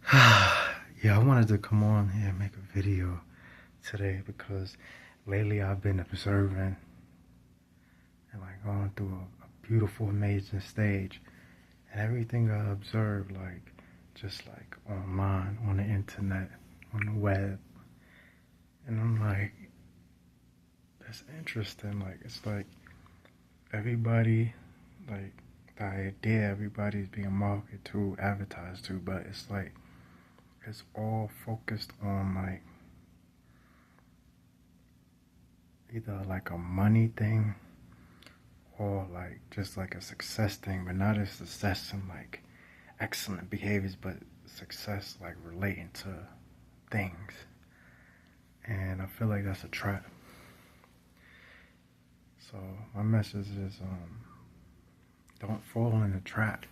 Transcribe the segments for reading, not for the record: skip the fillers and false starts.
Yeah, I wanted to come on here and make a video today because lately I've been observing and like going through a beautiful, amazing stage. And everything I observe, like just like online, on the internet, on the web. And I'm like, that's interesting. Like, it's like everybody, like the idea everybody's being marketed to, advertised to, but it's like, it's all focused on like either like a money thing or like just like a success thing, but not a success in like excellent behaviors, but success like relating to things. And I feel like that's a trap. So my message is don't fall in the trap.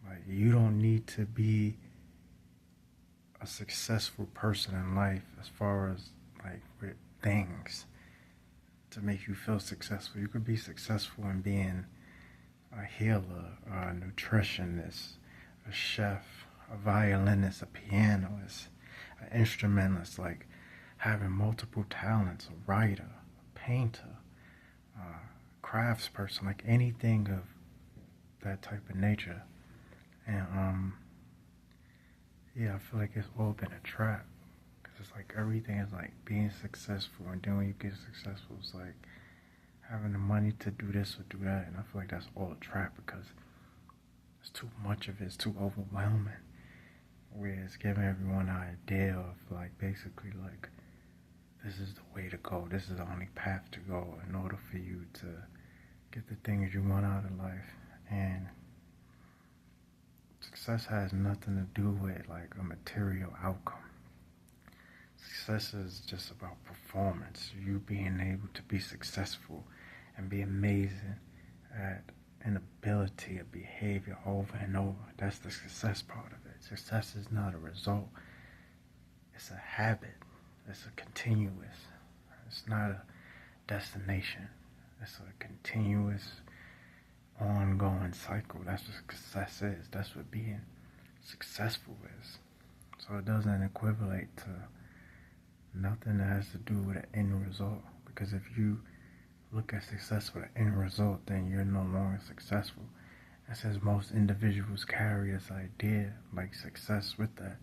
Like, you don't need to be a successful person in life as far as like with things to make you feel successful. You could be successful in being a healer, a nutritionist, a chef, a violinist, a pianist, an instrumentalist, like having multiple talents, a writer, a painter, a craftsperson, like anything of that type of nature. And yeah, I feel like it's all been a trap. Cause it's like everything is like being successful, and then when you get successful, it's like having the money to do this or do that. And I feel like that's all a trap because it's too much of it. It's too overwhelming. Where it's giving everyone an idea of like basically like this is the way to go. This is the only path to go in order for you to get the things you want out of life. And success has nothing to do with like a material outcome. Success is just about performance. You being able to be successful and be amazing at an ability, a behavior over and over. That's the success part of it. Success is not a result. It's a habit. It's a continuous. It's not a destination. It's a continuous, ongoing cycle. That's what success is. That's what being successful is. So it doesn't equivalent to nothing that has to do with an end result. Because if you look at success with an end result, then you're no longer successful. And since most individuals carry this idea, like success with that,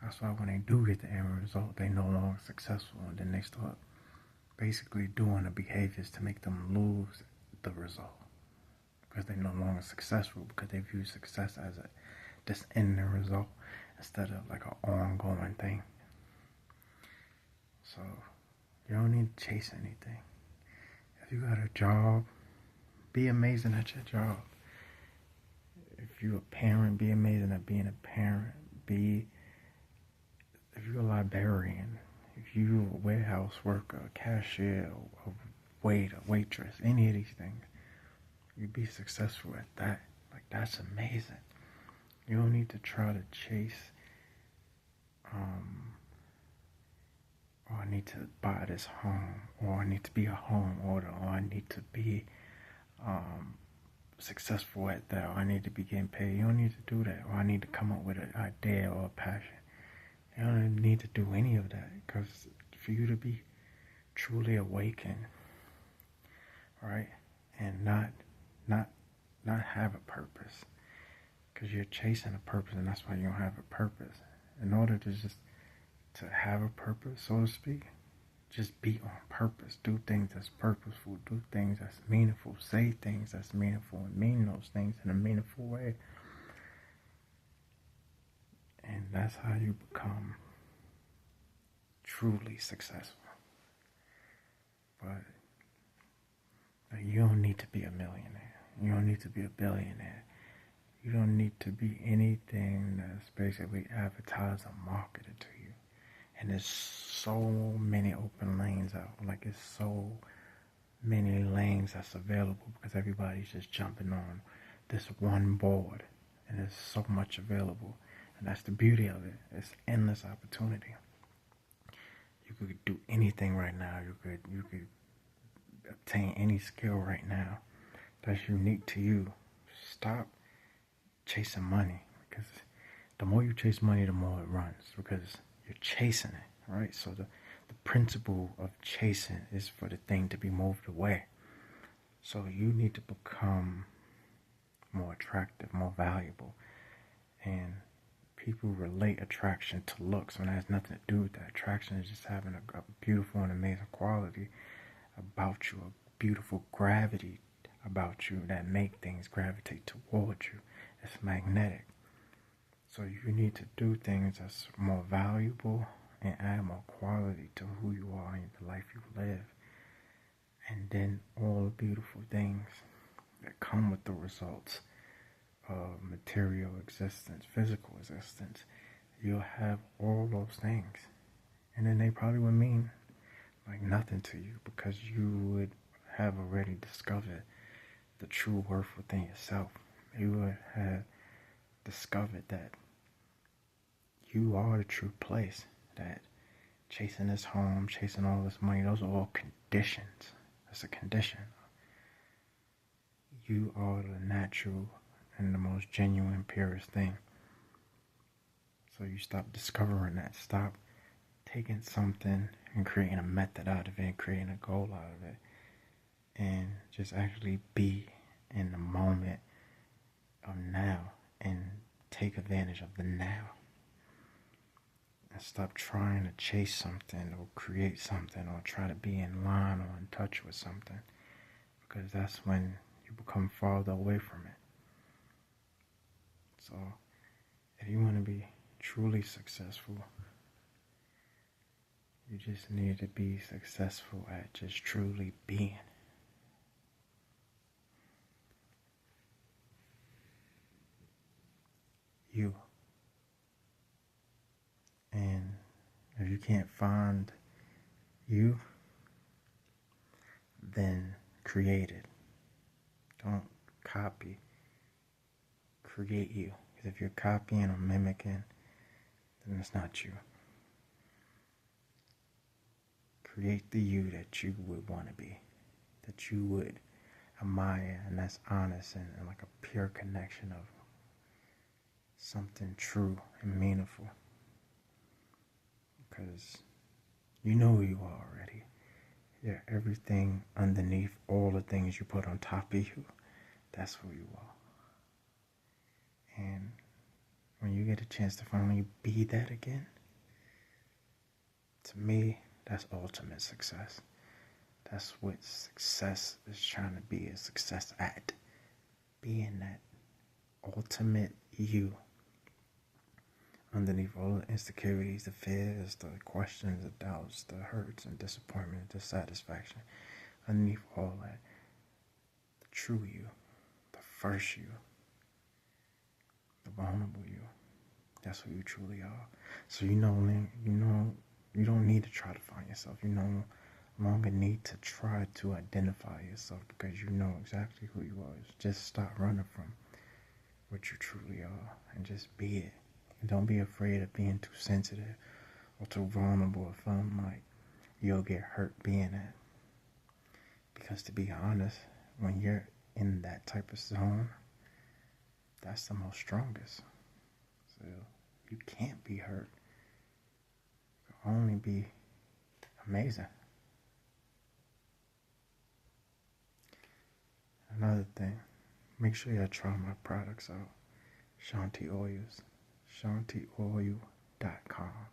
that's why when they do get the end result, they no longer successful, and then they start basically doing the behaviors to make them lose the result. Because they're no longer successful, because they view success as a this end result instead of like an ongoing thing. So you don't need to chase anything. If you got a job, be amazing at your job. If you're a parent, be amazing at being a parent. If you're a librarian, if you're a warehouse worker, a cashier, a waiter, waitress, any of these things, you be successful at that. Like, that's amazing. You don't need to try to chase, I need to buy this home, or I need to be a homeowner, or I need to be successful at that, or I need to be getting paid. You don't need to do that, or I need to come up with an idea or a passion. You don't need to do any of that, because for you to be truly awakened, right, and not have a purpose, because you're chasing a purpose, and that's why you don't have a purpose. In order to have a purpose, so to speak, just be on purpose. Do things that's purposeful. Do things that's meaningful. Say things that's meaningful, and mean those things in a meaningful way. And that's how you become truly successful. But you don't need to be a millionaire. You don't need to be a billionaire. You don't need to be anything that's basically advertised or marketed to you. And there's so many open lanes out. Like, it's so many lanes that's available because everybody's just jumping on this one board. And there's so much available. And that's the beauty of it. It's endless opportunity. You could do anything right now. You could obtain any skill right now that's unique to you. Stop chasing money, because the more you chase money, the more it runs because you're chasing it, right? So the principle of chasing is for the thing to be moved away. So you need to become more attractive, more valuable. And people relate attraction to looks when it has nothing to do with that. Attraction is just having a beautiful and amazing quality about you, a beautiful gravity about you that make things gravitate towards you. It's magnetic. So you need to do things that's more valuable and add more quality to who you are and the life you live. And then all the beautiful things that come with the results of material existence, physical existence, you'll have all those things. And then they probably would mean like nothing to you because you would have already discovered the true worth within yourself. You would have discovered that you are the true place, that chasing this home, chasing all this money, those are all conditions. It's a condition. You are the natural and the most genuine, purest thing. So you stop discovering that. Stop taking something and creating a method out of it and creating a goal out of it. And just actually be in the moment of now and take advantage of the now. And stop trying to chase something or create something or try to be in line or in touch with something. Because that's when you become farther away from it. So, if you want to be truly successful, you just need to be successful at just truly being. You. And if you can't find you, then create it. Don't copy. Create you. Because if you're copying or mimicking, then it's not you. Create the you that you would want to be, that you would admire, and that's honest and like a pure connection of something true and meaningful. Because you know who you are already. You're everything underneath all the things you put on top of you. That's who you are. And when you get a chance to finally be that again, to me, that's ultimate success. That's what success is trying to be, is success at. Being that ultimate you. Underneath all the insecurities, the fears, the questions, the doubts, the hurts and disappointment, dissatisfaction. Underneath all that, the true you, the first you, the vulnerable you. That's who you truly are. So you don't need to try to find yourself. You no longer need to try to identify yourself because you know exactly who you are. Just stop running from what you truly are and just be it. And don't be afraid of being too sensitive or too vulnerable or feeling like you'll get hurt being it. Because to be honest, when you're in that type of zone, that's the most strongest. So you can't be hurt. You can only be amazing. Another thing, make sure you try my products out. Shanti Oils. ShantiOil.com.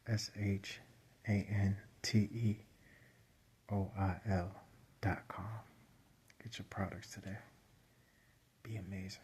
ShantiOil.com. Get your products today. Be amazing.